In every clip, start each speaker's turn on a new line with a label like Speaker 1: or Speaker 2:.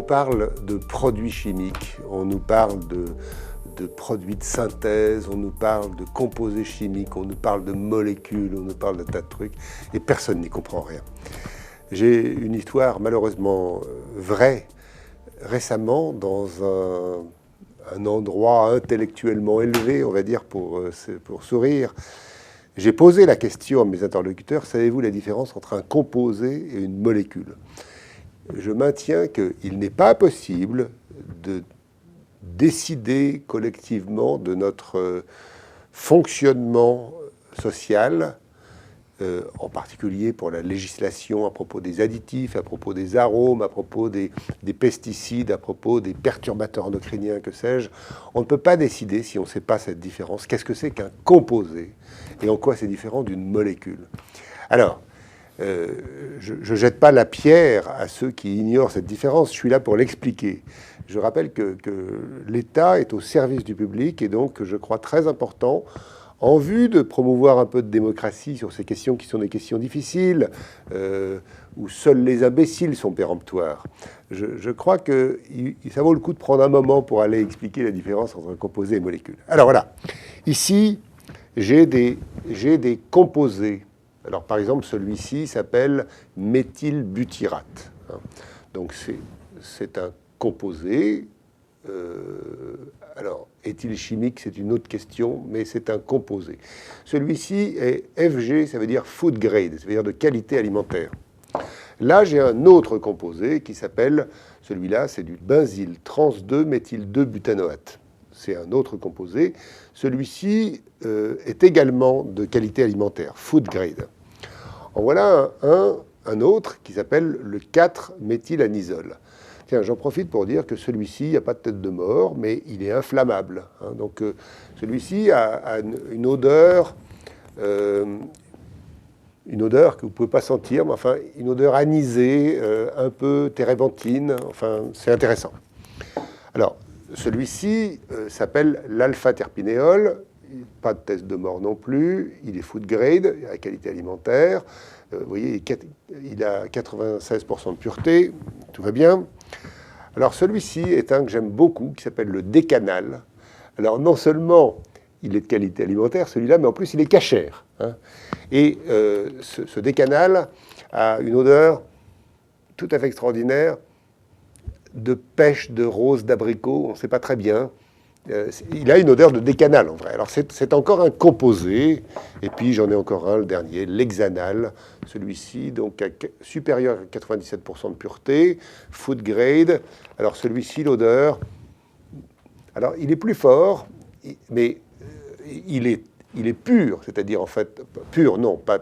Speaker 1: parle de produits chimiques, on nous parle de produits de synthèse, on nous parle de composés chimiques, on nous parle de molécules, on nous parle de tas de trucs, et personne n'y comprend rien. J'ai une histoire malheureusement vraie. Récemment, dans un endroit intellectuellement élevé, on va dire, pour sourire, j'ai posé la question à mes interlocuteurs, savez-vous la différence entre un composé et une molécule ? Je maintiens qu'il n'est pas possible de décider collectivement de notre fonctionnement social, en particulier pour la législation à propos des additifs, à propos des arômes, à propos des pesticides, à propos des perturbateurs endocriniens, que sais-je. On ne peut pas décider, si on ne sait pas cette différence, qu'est-ce que c'est qu'un composé et en quoi c'est différent d'une molécule. Alors, je ne jette pas la pierre à ceux qui ignorent cette différence, je suis là pour l'expliquer. Je rappelle que l'État est au service du public et donc je crois très important, en vue de promouvoir un peu de démocratie sur ces questions qui sont des questions difficiles, où seuls les imbéciles sont péremptoires. Je crois que ça vaut le coup de prendre un moment pour aller expliquer la différence entre composés et molécules. Alors voilà, ici j'ai des composés. Alors par exemple, celui-ci s'appelle méthylbutyrate. Donc c'est un composé. Alors, est-il chimique? C'est une autre question, mais c'est un composé. Celui-ci est FG, ça veut dire food grade, ça veut dire de qualité alimentaire. Là, j'ai un autre composé qui s'appelle, celui-là, c'est du benzyl trans 2-méthyl-2-butanoate. C'est un autre composé. Celui-ci est également de qualité alimentaire, food grade. En voilà un autre qui s'appelle le 4-méthylanisole. Tiens, j'en profite pour dire que celui-ci, il n'y a pas de tête de mort, mais il est inflammable. Donc celui-ci a une odeur que vous ne pouvez pas sentir, mais enfin une odeur anisée, un peu térébenthine. Enfin, c'est intéressant. Alors, celui-ci s'appelle l'alpha-terpinéol. Pas de test de mort non plus. Il est food grade, à qualité alimentaire. Vous voyez, il a 96% de pureté. Tout va bien. Alors celui-ci est un que j'aime beaucoup, qui s'appelle le décanal. Alors non seulement il est de qualité alimentaire, celui-là, mais en plus il est cachère. Et ce décanal a une odeur tout à fait extraordinaire de pêche, de rose, d'abricot, on ne sait pas très bien. Il a une odeur de décanal en vrai. Alors c'est encore un composé, et puis j'en ai encore un, le dernier, l'hexanal, celui-ci, donc supérieur à 97% de pureté, food grade. Alors celui-ci, l'odeur, alors il est plus fort, mais il est pur, c'est-à-dire en fait, pur, non, pas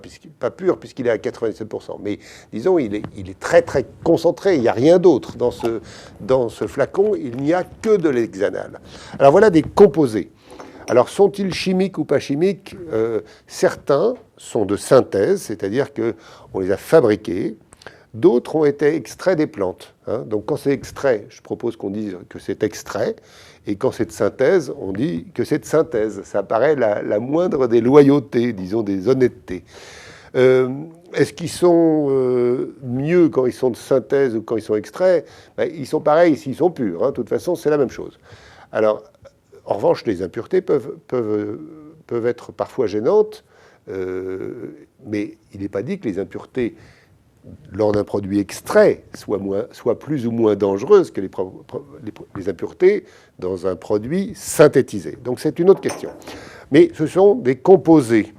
Speaker 1: pur puisqu'il est à 97%, mais disons, il est très très concentré, il n'y a rien d'autre dans ce flacon, il n'y a que de l'hexanal. Alors voilà des composés. Alors sont-ils chimiques ou pas chimiques? Certains sont de synthèse, c'est-à-dire qu'on les a fabriqués. D'autres ont été extraits des plantes. Donc quand c'est extrait, je propose qu'on dise que c'est extrait. Et quand c'est de synthèse, on dit que c'est de synthèse. Ça paraît la moindre des loyautés, disons des honnêtetés. Est-ce qu'ils sont mieux quand ils sont de synthèse ou quand ils sont extraits? Ils sont pareils s'ils sont purs. De toute façon, c'est la même chose. Alors, en revanche, les impuretés peuvent être parfois gênantes, mais il n'est pas dit que les impuretés lors d'un produit extrait soit plus ou moins dangereuse que les impuretés dans un produit synthétisé. Donc c'est une autre question. Mais ce sont des composés.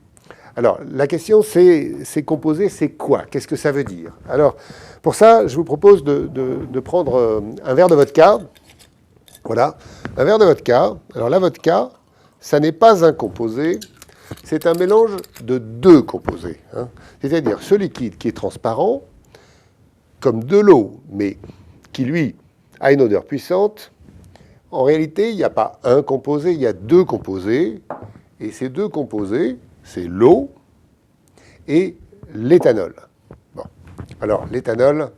Speaker 1: Alors la question c'est, ces composés, c'est quoi? Qu'est-ce que ça veut dire? Alors pour ça, je vous propose de prendre un verre de vodka. Voilà, un verre de vodka. Alors la vodka, ça n'est pas un composé, c'est un mélange de deux composés. C'est-à-dire ce liquide qui est transparent, comme de l'eau, mais qui, lui, a une odeur puissante. En réalité, il n'y a pas un composé, il y a deux composés. Et ces deux composés, c'est l'eau et l'éthanol. Bon. Alors, l'éthanol,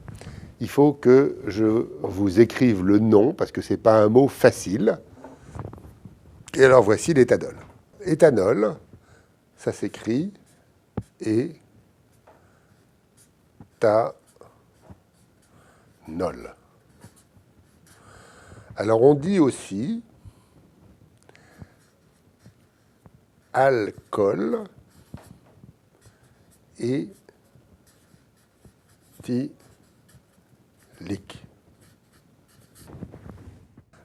Speaker 1: il faut que je vous écrive le nom, parce que ce n'est pas un mot facile. Et alors, voici l'éthanol. Éthanol, ça s'écrit éthanol. Alors on dit aussi alcool et éthylique.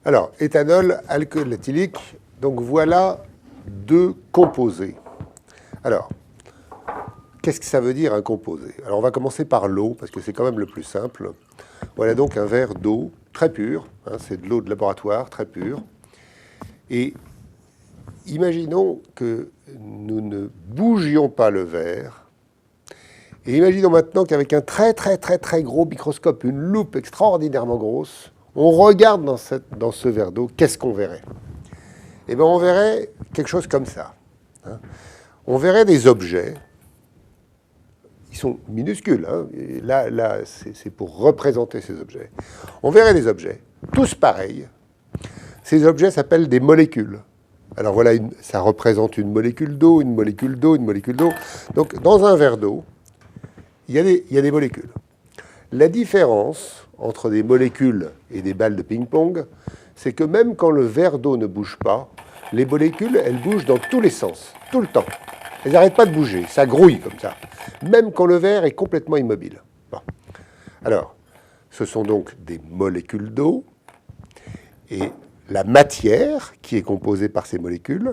Speaker 1: Alors, éthanol, alcool éthylique, donc voilà deux composés. Alors, qu'est-ce que ça veut dire un composé? Alors, on va commencer par l'eau, parce que c'est quand même le plus simple. Voilà donc un verre d'eau très pure, hein, c'est de l'eau de laboratoire très pure. Et imaginons que nous ne bougions pas le verre. Et imaginons maintenant qu'avec un très gros microscope, une loupe extraordinairement grosse, on regarde dans ce verre d'eau, qu'est-ce qu'on verrait? Eh bien, on verrait quelque chose comme ça. Hein. On verrait des objets. Ils sont minuscules. Hein. Et là c'est pour représenter ces objets. On verrait des objets, tous pareils. Ces objets s'appellent des molécules. Alors voilà, ça représente une molécule d'eau, une molécule d'eau, une molécule d'eau. Donc, dans un verre d'eau, il y a des molécules. La différence entre des molécules et des balles de ping-pong, c'est que même quand le verre d'eau ne bouge pas, les molécules, elles bougent dans tous les sens, tout le temps. Elles n'arrêtent pas de bouger, ça grouille comme ça, même quand le verre est complètement immobile. Bon. Alors, ce sont donc des molécules d'eau, et la matière qui est composée par ces molécules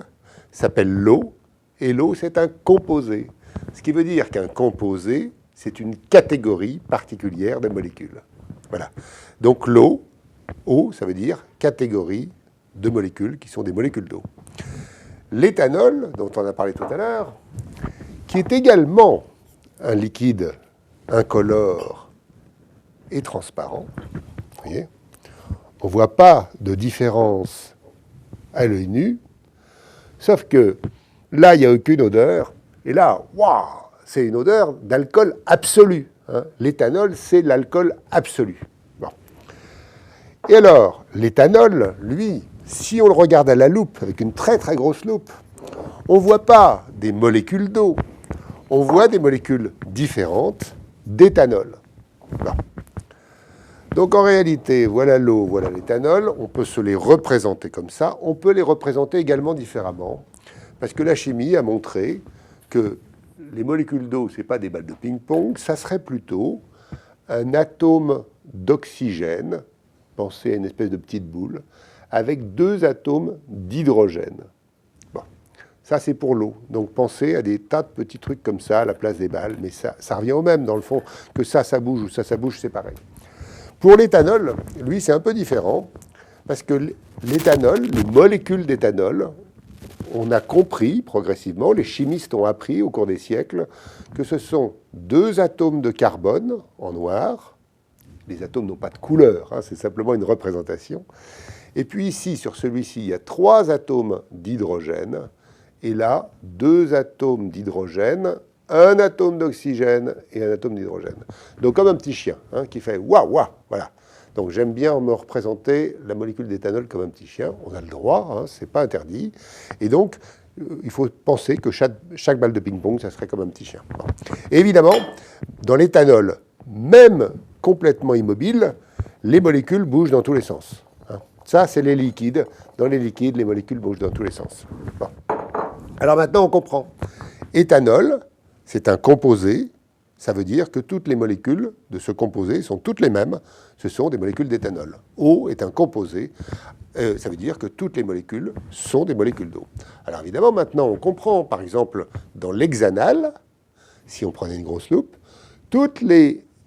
Speaker 1: s'appelle l'eau, et l'eau, c'est un composé. Ce qui veut dire qu'un composé, c'est une catégorie particulière de molécules. Voilà. Donc l'eau, eau, ça veut dire catégorie de molécules qui sont des molécules d'eau. L'éthanol, dont on a parlé tout à l'heure, qui est également un liquide incolore et transparent, vous voyez, on ne voit pas de différence à l'œil nu, sauf que là, il n'y a aucune odeur, et là, waouh, c'est une odeur d'alcool absolu. Hein. L'éthanol, c'est l'alcool absolu. Bon. Et alors, l'éthanol, lui, si on le regarde à la loupe, avec une très grosse loupe, on ne voit pas des molécules d'eau, on voit des molécules différentes d'éthanol. Bon. Donc en réalité, voilà l'eau, voilà l'éthanol, on peut se les représenter comme ça, on peut les représenter également différemment, parce que la chimie a montré que les molécules d'eau, ce n'est pas des balles de ping-pong, ça serait plutôt un atome d'oxygène, pensez à une espèce de petite boule, avec deux atomes d'hydrogène. Bon. Ça, c'est pour l'eau. Donc pensez à des tas de petits trucs comme ça à la place des balles, mais ça revient au même, dans le fond, que ça bouge ou ça bouge, c'est pareil. Pour l'éthanol, lui, c'est un peu différent, parce que l'éthanol, les molécules d'éthanol, on a compris progressivement, les chimistes ont appris au cours des siècles, que ce sont deux atomes de carbone en noir. Les atomes n'ont pas de couleur, hein, c'est simplement une représentation. Et puis ici, sur celui-ci, il y a trois atomes d'hydrogène. Et là, deux atomes d'hydrogène, un atome d'oxygène et un atome d'hydrogène. Donc comme un petit chien hein, qui fait waouh, waouh, voilà. Donc j'aime bien me représenter la molécule d'éthanol comme un petit chien. On a le droit, hein, c'est pas interdit. Et donc, il faut penser que chaque balle de ping-pong, ça serait comme un petit chien. Bon. Et évidemment, dans l'éthanol, même complètement immobile, les molécules bougent dans tous les sens. Hein. Ça, c'est les liquides. Dans les liquides, les molécules bougent dans tous les sens. Bon. Alors maintenant, on comprend. Éthanol, c'est un composé. Ça veut dire que toutes les molécules de ce composé sont toutes les mêmes. Ce sont des molécules d'éthanol. Eau est un composé. Ça veut dire que toutes les molécules sont des molécules d'eau. Alors évidemment, maintenant, on comprend, par exemple, dans l'hexanal, si on prenait une grosse loupe,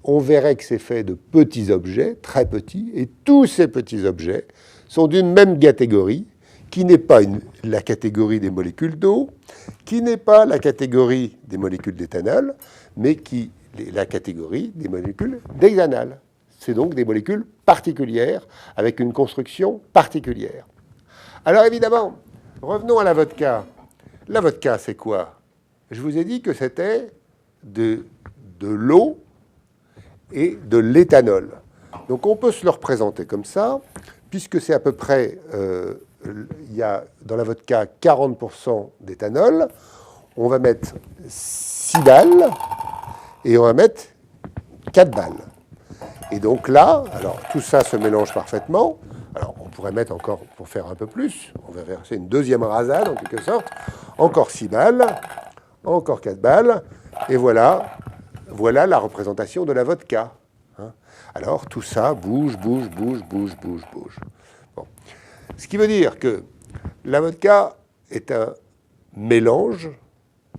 Speaker 1: on verrait que c'est fait de petits objets, très petits, et tous ces petits objets sont d'une même catégorie, qui n'est pas la catégorie des molécules d'eau, qui n'est pas la catégorie des molécules d'éthanol, mais qui est la catégorie des molécules d'hexanal. C'est donc des molécules particulières, avec une construction particulière. Alors évidemment, revenons à la vodka. La vodka, c'est quoi? Je vous ai dit que c'était de l'eau et de l'éthanol. Donc on peut se le représenter comme ça, puisque c'est à peu près... il y a dans la vodka 40% d'éthanol. On va mettre 6 balles et on va mettre 4 balles. Et donc là, alors tout ça se mélange parfaitement. Alors on pourrait mettre encore, pour faire un peu plus, on va verser une deuxième rasade en quelque sorte, encore 6 balles, encore 4 balles, et voilà la représentation de la vodka. Hein. Alors tout ça bouge. Bon. Ce qui veut dire que la vodka est un mélange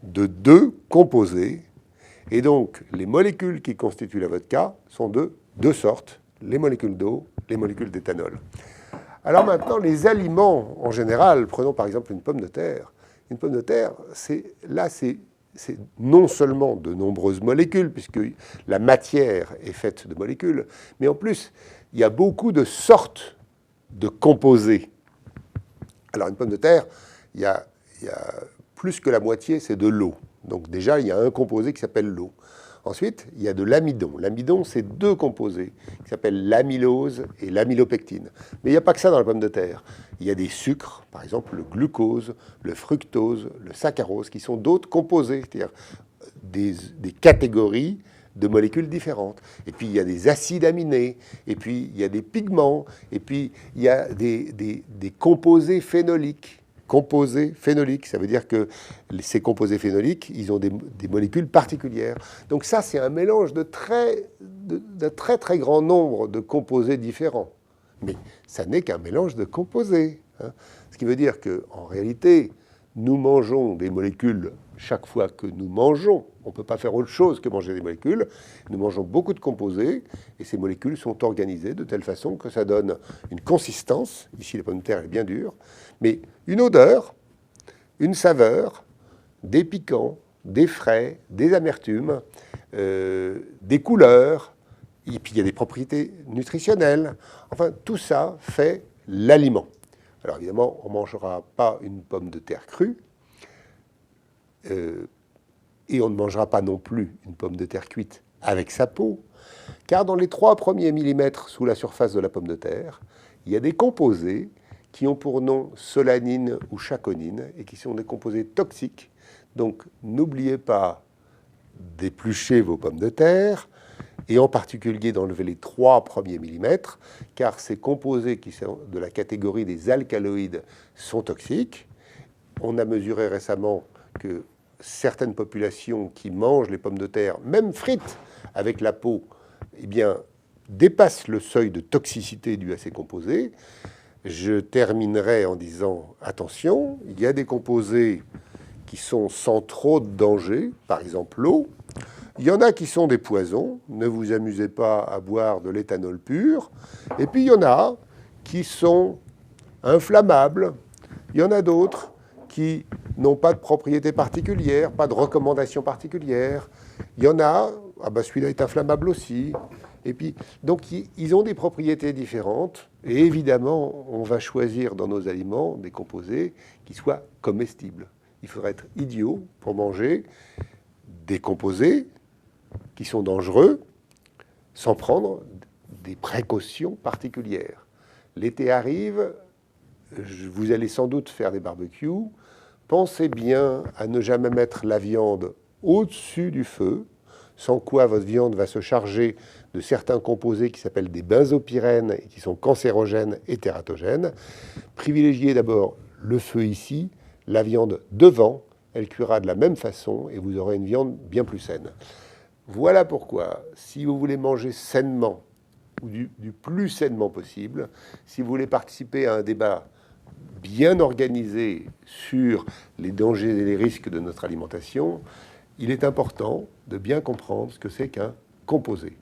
Speaker 1: de deux composés, et donc les molécules qui constituent la vodka sont de deux sortes, les molécules d'eau, les molécules d'éthanol. Alors maintenant, les aliments en général, prenons par exemple une pomme de terre. Une pomme de terre, c'est non seulement de nombreuses molécules, puisque la matière est faite de molécules, mais en plus, il y a beaucoup de sortes de composés. Alors une pomme de terre, il y a plus que la moitié, c'est de l'eau. Donc déjà, il y a un composé qui s'appelle l'eau. Ensuite, il y a de l'amidon. L'amidon, c'est deux composés qui s'appellent l'amylose et l'amylopectine. Mais il n'y a pas que ça dans la pomme de terre. Il y a des sucres, par exemple le glucose, le fructose, le saccharose, qui sont d'autres composés, c'est-à-dire des catégories de molécules différentes. Et puis, il y a des acides aminés, et puis, il y a des pigments, et puis, il y a des composés phénoliques. Composés phénoliques, ça veut dire que ces composés phénoliques, ils ont des molécules particulières. Donc ça, c'est un mélange d'un très grand nombre de composés différents. Mais ça n'est qu'un mélange de composés. Hein. Ce qui veut dire qu'en réalité, nous mangeons des molécules chaque fois que nous mangeons. On ne peut pas faire autre chose que manger des molécules. Nous mangeons beaucoup de composés et ces molécules sont organisées de telle façon que ça donne une consistance. Ici, la pomme de terre est bien dure, mais une odeur, une saveur, des piquants, des frais, des amertumes, des couleurs, et puis il y a des propriétés nutritionnelles. Enfin, tout ça fait l'aliment. Alors évidemment, on ne mangera pas une pomme de terre crue, et on ne mangera pas non plus une pomme de terre cuite avec sa peau, car dans les 3 premiers millimètres sous la surface de la pomme de terre, il y a des composés qui ont pour nom solanine ou chaconine, et qui sont des composés toxiques. Donc n'oubliez pas d'éplucher vos pommes de terre, et en particulier d'enlever les 3 premiers millimètres, car ces composés qui sont de la catégorie des alcaloïdes sont toxiques. On a mesuré récemment que certaines populations qui mangent les pommes de terre, même frites avec la peau, eh bien, dépassent le seuil de toxicité dû à ces composés. Je terminerai en disant, attention, il y a des composés qui sont sans trop de danger, par exemple l'eau. Il y en a qui sont des poisons, ne vous amusez pas à boire de l'éthanol pur. Et puis il y en a qui sont inflammables, il y en a d'autres qui n'ont pas de propriétés particulières, pas de recommandations particulières. Il y en a, celui-là est inflammable aussi. Et puis, donc, ils ont des propriétés différentes. Et évidemment, on va choisir dans nos aliments des composés qui soient comestibles. Il faudrait être idiot pour manger des composés qui sont dangereux sans prendre des précautions particulières. L'été arrive, vous allez sans doute faire des barbecues. Pensez bien à ne jamais mettre la viande au-dessus du feu, sans quoi votre viande va se charger de certains composés qui s'appellent des benzopyrènes et qui sont cancérogènes et tératogènes. Privilégiez d'abord le feu ici, la viande devant, elle cuira de la même façon et vous aurez une viande bien plus saine. Voilà pourquoi, si vous voulez manger sainement, ou du plus sainement possible, si vous voulez participer à un débat bien organisé sur les dangers et les risques de notre alimentation, il est important de bien comprendre ce que c'est qu'un composé.